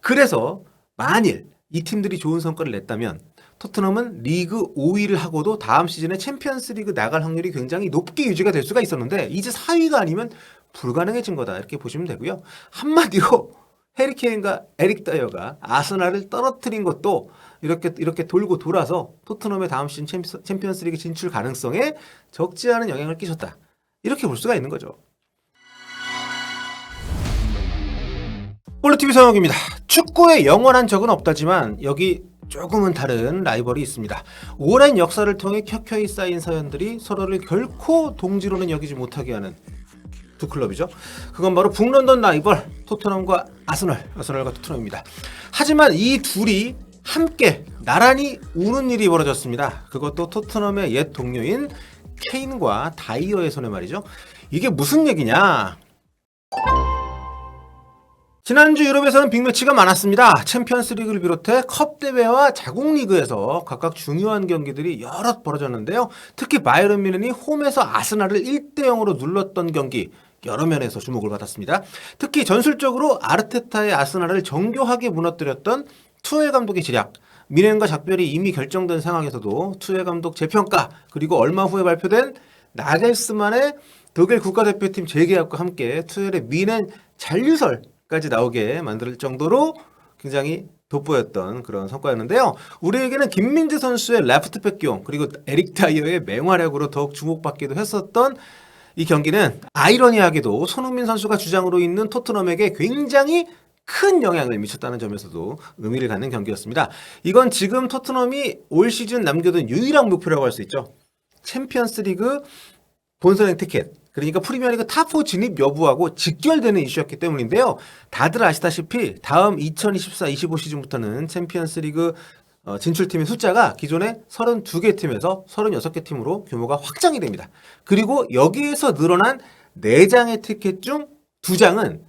그래서 만일 이 팀들이 좋은 성과를 냈다면 토트넘은 리그 5위를 하고도 다음 시즌에 챔피언스 리그 나갈 확률이 굉장히 높게 유지가 될 수가 있었는데 이제 4위가 아니면 불가능해진 거다 이렇게 보시면 되고요. 한마디로 해리케인과 에릭 다이어가 아스날을 떨어뜨린 것도 이렇게 돌고 돌아서 토트넘의 다음 시즌 챔피언스 리그 진출 가능성에 적지 않은 영향을 끼쳤다. 이렇게 볼 수가 있는 거죠. 볼로TV 성혁입니다. 축구에 영원한 적은 없다지만 여기 조금은 다른 라이벌이 있습니다. 오랜 역사를 통해 켜켜이 쌓인 사연들이 서로를 결코 동지로는 여기지 못하게 하는 두 클럽이죠. 그건 바로 북런던 라이벌 토트넘과 아스널과 토트넘입니다. 하지만 이 둘이 함께 나란히 우는 일이 벌어졌습니다. 그것도 토트넘의 옛 동료인 케인과 다이어의 손에 말이죠. 이게 무슨 얘기냐? 지난주 유럽에서는 빅매치가 많았습니다. 챔피언스리그를 비롯해 컵 대회와 자국 리그에서 각각 중요한 경기들이 여럿 벌어졌는데요. 특히 바이에른 뮌헨이 홈에서 아스날을 1대0으로 눌렀던 경기 여러 면에서 주목을 받았습니다. 특히 전술적으로 아르테타의 아스날을 정교하게 무너뜨렸던 투엘 감독의 지략, 뮌헨과 작별이 이미 결정된 상황에서도 투엘 감독 재평가, 그리고 얼마 후에 발표된 나겔스만의 독일 국가대표팀 재계약과 함께 투엘의 뮌헨 잔류설까지 나오게 만들 정도로 굉장히 돋보였던 그런 성과였는데요. 우리에게는 김민재 선수의 레프트백 기용, 그리고 에릭 다이어의 맹활약으로 더욱 주목받기도 했었던 이 경기는 아이러니하게도 손흥민 선수가 주장으로 있는 토트넘에게 굉장히 큰 영향을 미쳤다는 점에서도 의미를 갖는 경기였습니다. 이건 지금 토트넘이 올 시즌 남겨둔 유일한 목표라고 할 수 있죠. 챔피언스 리그 본선행 티켓, 그러니까 프리미어리그 탑4 진입 여부하고 직결되는 이슈였기 때문인데요. 다들 아시다시피 다음 2024-25 시즌부터는 챔피언스 리그 진출팀의 숫자가 기존의 32개 팀에서 36개 팀으로 규모가 확장이 됩니다. 그리고 여기에서 늘어난 4장의 티켓 중 2장은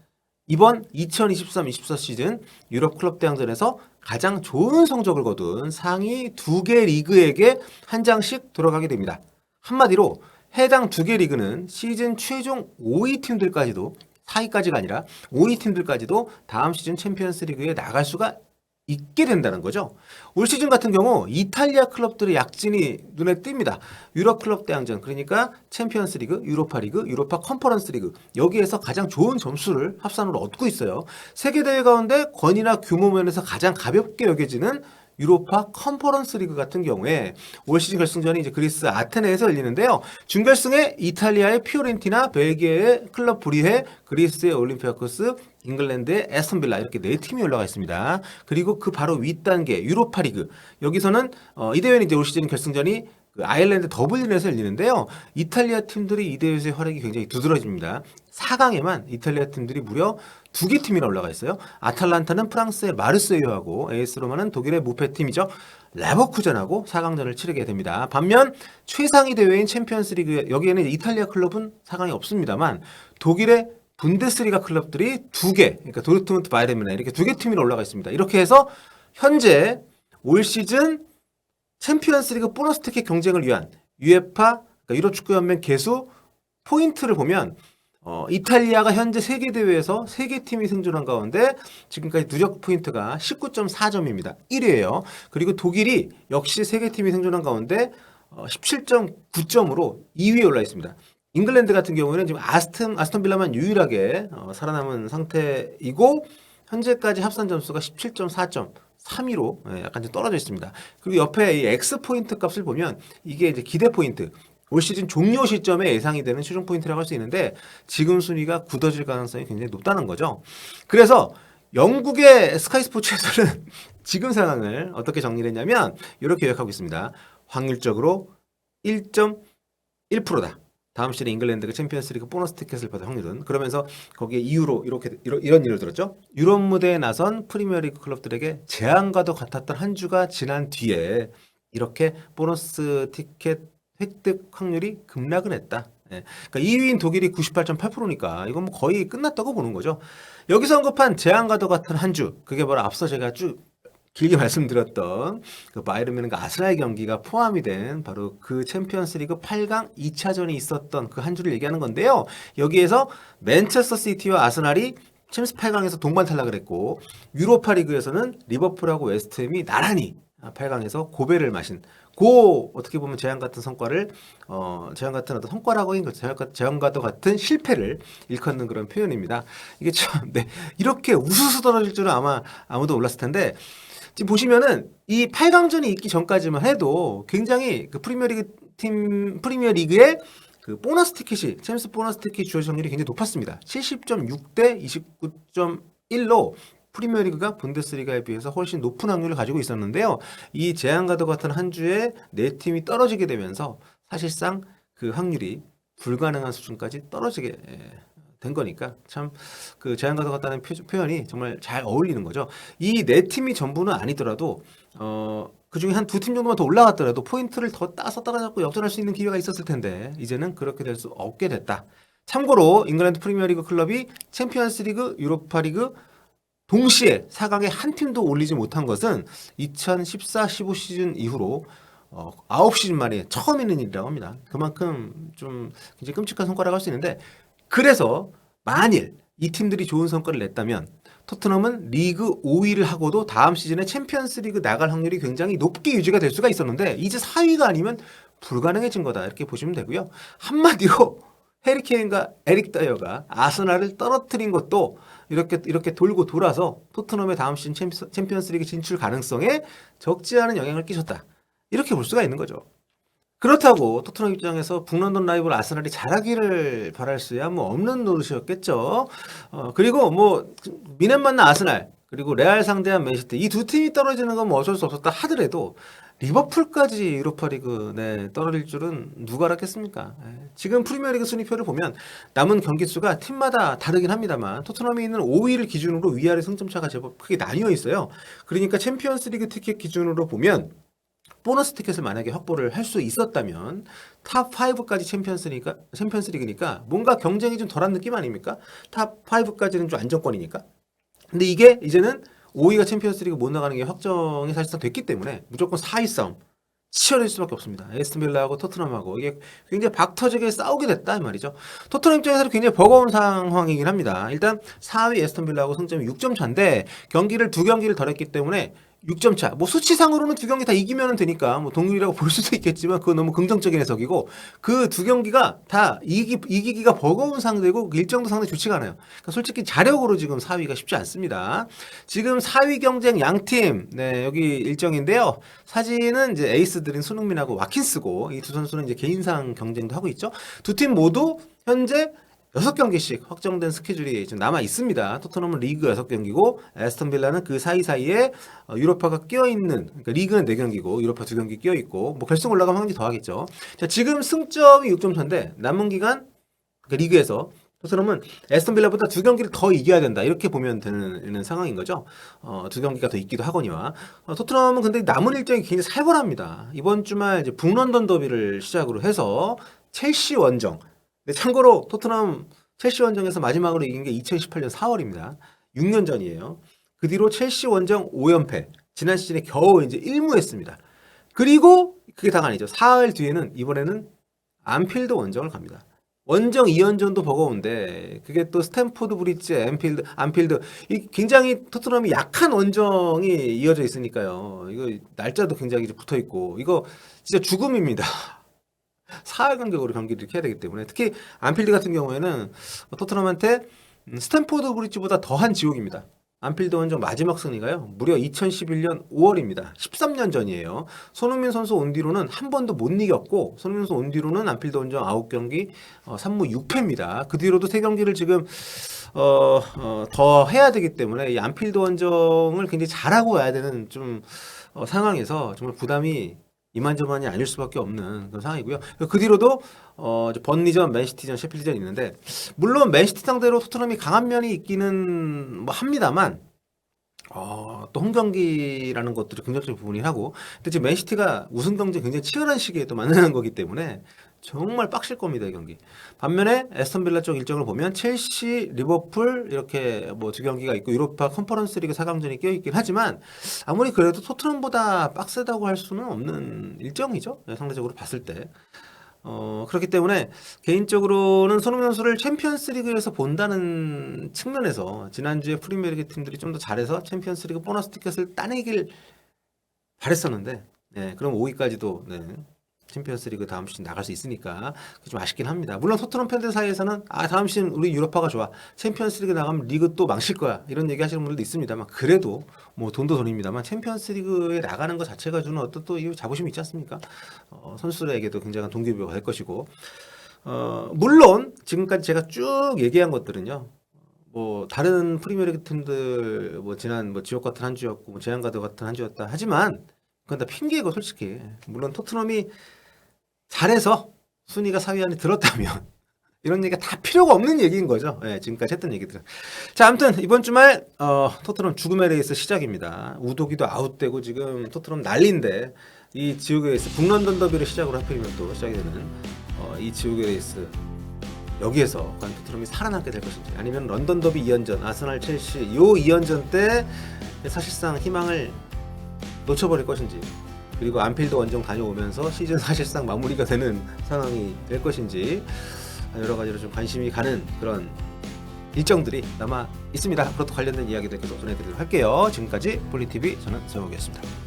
이번 2023-24 시즌 유럽 클럽 대항전에서 가장 좋은 성적을 거둔 상위 2개 리그에게 한 장씩 들어가게 됩니다. 한마디로 해당 2개 리그는 시즌 최종 5위 팀들까지도 4위까지가 아니라 5위 팀들까지도 다음 시즌 챔피언스 리그에 나갈 수가 있게 된다는 거죠. 올 시즌 같은 경우 이탈리아 클럽들의 약진이 눈에 띕니다. 유럽 클럽 대항전, 그러니까 챔피언스 리그, 유로파 리그, 유로파 컨퍼런스 리그, 여기에서 가장 좋은 점수를 합산으로 얻고 있어요. 세계 대회 가운데 권위나 규모 면에서 가장 가볍게 여겨지는 유로파 컨퍼런스 리그 같은 경우에 올 시즌 결승전이 이제 그리스 아테네에서 열리는데요. 준결승에 이탈리아의 피오렌티나, 벨기에의 클럽 브리헤, 그리스의 올림피아코스, 잉글랜드의 에스턴 빌라, 이렇게 4팀이 올라가 있습니다. 그리고 그 바로 윗단계 유로파 리그, 여기서는 이 대회는 이제 올 시즌 결승전이 아일랜드 더블린에서 열리는데요. 이탈리아 팀들이 이 대회에서의 활약이 굉장히 두드러집니다. 4강에만 이탈리아 팀들이 무려 2개 팀이나 올라가 있어요. 아탈란타는 프랑스의 마르세유하고 AS 로마는 독일의 무패팀이죠. 레버쿠젠하고 4강전을 치르게 됩니다. 반면 최상위 대회인 챔피언스 리그, 여기에는 이탈리아 클럽은 4강이 없습니다만 독일의 분데스리가 클럽들이 2개, 그러니까 도르트문트, 바이에른 뮌헨, 이렇게 2개 팀이 올라가 있습니다. 이렇게 해서 현재 올 시즌 챔피언스리그 보너스 티켓 경쟁을 위한 UEFA, 그러니까 유럽 축구 연맹 개수 포인트를 보면 이탈리아가 현재 세계 대회에서 3개 팀이 승존한 가운데 지금까지 누적 포인트가 19.4점입니다. 1위예요. 그리고 독일이 역시 3개 팀이 승존한 가운데 17.9점으로 2위에 올라 있습니다. 잉글랜드 같은 경우에는 지금 아스턴 빌라만 유일하게 살아남은 상태이고 현재까지 합산 점수가 17.4점. 3위로 약간 좀 떨어져 있습니다. 그리고 옆에 이 X 포인트 값을 보면 이게 이제 기대 포인트, 올 시즌 종료 시점에 예상이 되는 최종 포인트라고 할 수 있는데 지금 순위가 굳어질 가능성이 굉장히 높다는 거죠. 그래서 영국의 스카이 스포츠에서는 지금 상황을 어떻게 정리를 했냐면 이렇게 요약하고 있습니다. 확률적으로 1.1%다. 다음 시즌에 잉글랜드가 챔피언스리그 보너스 티켓을 받을 확률은, 그러면서 거기에 이유로 이런 일을 들었죠. 유럽 무대에 나선 프리미어리그 클럽들에게 재앙과도 같았던 한 주가 지난 뒤에 이렇게 보너스 티켓 획득 확률이 급락을 했다. 그러니까 2위인 독일이 98.8%니까 이건 뭐 거의 끝났다고 보는 거죠. 여기서 언급한 재앙과도 같은 한 주, 그게 바로 앞서 제가 쭉 길게 말씀드렸던 그 바이에른 뮌헨과 아스날 경기가 포함이 된 바로 그 챔피언스리그 8강 2차전이 있었던 그 한 주를 얘기하는 건데요. 여기에서 맨체스터 시티와 아스날이 챔스 8강에서 동반 탈락을 했고 유로파 리그에서는 리버풀하고 웨스트햄이 나란히 8강에서 고배를 마신 어떻게 보면 재앙 같은 성과를 재앙 같은 어떤 성과라고 하긴 재앙과도 같은 실패를 일컫는 그런 표현입니다. 이게 참 이렇게 우수수 떨어질 줄은 아마 아무도 몰랐을 텐데 지금 보시면은 이 8강전이 있기 전까지만 해도 굉장히 그 프리미어리그의 그 보너스 티켓이 챔스 보너스 티켓 주어질 확률이 굉장히 높았습니다. 70.6대 29.1로 프리미어리그가 분데스리가에 비해서 훨씬 높은 확률을 가지고 있었는데요. 이 재앙과도 같은 한 주에 네 팀이 떨어지게 되면서 사실상 그 확률이 불가능한 수준까지 떨어지게 된 거니까 참 그 재앙과도 같다는 표현이 정말 잘 어울리는 거죠. 이 네 팀이 전부는 아니더라도 그 중에 한 두 팀 정도만 더 올라갔더라도 포인트를 더 따서 따라잡고 역전할 수 있는 기회가 있었을 텐데 이제는 그렇게 될 수 없게 됐다. 참고로 잉글랜드 프리미어리그 클럽이 챔피언스리그, 유로파리그 동시에 4강에 한 팀도 올리지 못한 것은 2014-15 시즌 이후로 9시즌 만에 처음 있는 일이라고 합니다. 그만큼 좀 굉장히 끔찍한 성과라고 할 수 있는데 그래서 만일 이 팀들이 좋은 성과를 냈다면 토트넘은 리그 5위를 하고도 다음 시즌에 챔피언스 리그 나갈 확률이 굉장히 높게 유지가 될 수가 있었는데 이제 4위가 아니면 불가능해진 거다 이렇게 보시면 되고요. 한마디로 해리케인과 에릭 다이어가 아스날을 떨어뜨린 것도 이렇게 돌고 돌아서 토트넘의 다음 시즌 챔피언스 리그 진출 가능성에 적지 않은 영향을 끼쳤다. 이렇게 볼 수가 있는 거죠. 그렇다고 토트넘 입장에서 북런던 라이벌 아스날이 잘하기를 바랄 수야 뭐 없는 노릇이었겠죠. 그리고 뭐 미넨 만난 아스날 그리고 레알 상대한 맨시티 이 두 팀이 떨어지는 건 뭐 어쩔 수 없었다 하더라도 리버풀까지 유로파리그 떨어질 줄은 누가 알았겠습니까? 지금 프리미어리그 순위표를 보면 남은 경기 수가 팀마다 다르긴 합니다만 토트넘이 있는 5위를 기준으로 위아래 승점차가 제법 크게 나뉘어 있어요. 그러니까 챔피언스리그 티켓 기준으로 보면 보너스 티켓을 만약에 확보를 할 수 있었다면 탑 5까지 챔피언스리그니까 뭔가 경쟁이 좀 덜한 느낌 아닙니까? 탑 5까지는 좀 안정권이니까. 근데 이게 이제는 5위가 챔피언스리그 못 나가는 게 확정이 사실상 됐기 때문에 무조건 4위 싸움 치열해질 수밖에 없습니다. 에스턴 빌라하고 토트넘하고 이게 굉장히 박터지게 싸우게 됐다 이 말이죠. 토트넘 입장에서는 굉장히 버거운 상황이긴 합니다. 일단 4위 에스턴 빌라하고 승점이 6점 차인데 경기를 2경기를 덜 했기 때문에 6점 차. 뭐 수치상으로는 두 경기 다 이기면 되니까 뭐 동률이라고 볼 수도 있겠지만 그건 너무 긍정적인 해석이고 그 두 경기가 다 이기기가 버거운 상대고 일정도 상당히 좋지가 않아요. 그러니까 솔직히 자력으로 지금 4위가 쉽지 않습니다. 지금 4위 경쟁 양팀 여기 일정인데요. 사진은 이제 에이스들인 손흥민하고 와킨스고 이 두 선수는 이제 개인상 경쟁도 하고 있죠. 두 팀 모두 현재 6경기씩 확정된 스케줄이 좀 남아 있습니다. 토트넘은 리그 6경기고 에스턴 빌라는 그 사이사이에 유로파가 끼어있는 그러니까 리그는 4경기고 유로파 2경기 끼어있고 뭐 결승 올라가면 한 경기 더 하겠죠. 자, 지금 승점이 6점 차인데 남은 기간 그러니까 리그에서 토트넘은 에스턴 빌라보다 2경기를 더 이겨야 된다 이렇게 보면 되는 상황인 거죠. 2경기가 더 있기도 하거니와 토트넘은 근데 남은 일정이 굉장히 살벌합니다. 이번 주말 이제 북런던 더비를 시작으로 해서 첼시 원정 참고로 토트넘 첼시 원정에서 마지막으로 이긴 게 2018년 4월입니다. 6년 전이에요. 그 뒤로 첼시 원정 5연패. 지난 시즌에 겨우 이제 1무했습니다. 그리고 그게 다가 아니죠. 사흘 뒤에는 이번에는 안필드 원정을 갑니다. 원정 2연전도 버거운데 그게 또 스탠포드 브리지, 안필드 이 굉장히 토트넘이 약한 원정이 이어져 있으니까요. 이거 날짜도 굉장히 붙어 있고 이거 진짜 죽음입니다. 4할 간격으로 경기를 이렇게 해야 되기 때문에 특히 안필드 같은 경우에는 토트넘한테 스탠포드 브리지보다 더한 지옥입니다. 안필드 원정 마지막 승리가요. 무려 2011년 5월입니다. 13년 전이에요. 손흥민 선수 온 뒤로는 한 번도 못 이겼고 손흥민 선수 온 뒤로는 안필드 원정 9경기 3무 6패입니다. 그 뒤로도 3경기를 지금 더 해야 되기 때문에 이 안필드 원정을 굉장히 잘하고 와야 되는 좀 상황에서 정말 부담이 이만저만이 아닐 수밖에 없는 그런 상황이고요. 그 뒤로도 번리전, 맨시티전, 셰필드전 있는데 물론 맨시티 상대로 토트넘이 강한 면이 있기는 뭐 합니다만 또 홈경기라는 것들이 긍정적인 부분이긴 하고 근데 지금 맨시티가 우승 경쟁 굉장히 치열한 시기에 또 만나는 거기 때문에 정말 빡실 겁니다, 이 경기. 반면에 에스턴 빌라 쪽 일정을 보면 첼시, 리버풀 이렇게 뭐 2경기가 있고 유로파 컨퍼런스 리그 4강전이 껴있긴 하지만 아무리 그래도 토트넘보다 빡세다고 할 수는 없는 일정이죠. 상대적으로 봤을 때. 그렇기 때문에 개인적으로는 손흥민 선수를 챔피언스리그에서 본다는 측면에서 지난주에 프리미어리그 팀들이 좀 더 잘해서 챔피언스리그 보너스 티켓을 따내길 바랬었는데, 네, 그럼 5위까지도 네, 챔피언스리그 다음 시즌 나갈 수 있으니까 좀 아쉽긴 합니다. 물론 토트넘 팬들 사이에서는 다음 시즌 우리 유럽파가 좋아, 챔피언스리그 나가면 리그 또 망칠 거야, 이런 얘기 하시는 분들도 있습니다만, 그래도 뭐 돈도 돈입니다만 챔피언스리그에 나가는 것 자체가 주는 어떤 또 이 자부심이 있지 않습니까? 선수들에게도 굉장한 동기부여가 될 것이고, 물론 지금까지 제가 쭉 얘기한 것들은요, 뭐 다른 프리미어리그 팀들 뭐 지난 뭐 지옥 같은 한 주였고 뭐 재앙가드 같은 한 주였다 하지만 그건 다 핑계고, 솔직히 물론 토트넘이 잘해서 순위가 4위 안에 들었다면 이런 얘기가 다 필요가 없는 얘기인 거죠. 예, 지금까지 했던 얘기들은. 자, 아무튼 이번 주말 토트넘 죽음의 레이스 시작입니다. 우도기도 아웃되고 지금 토트넘 난리인데, 이 지옥의 레이스 북런던 더비를 시작으로 하필이면 또 시작이 되는 이 지옥의 레이스, 여기에서 과연 토트넘이 살아남게 될 것인지, 아니면 런던 더비 2연전, 아스날 첼시 요 2연전 때 사실상 희망을 놓쳐버릴 것인지, 그리고 안필드 원정 다녀오면서 시즌 사실상 마무리가 되는 상황이 될 것인지, 여러 가지로 좀 관심이 가는 그런 일정들이 남아 있습니다. 앞으로도 관련된 이야기들 계속 전해드리도록 할게요. 지금까지 볼리TV 저는 서영욱이었습니다.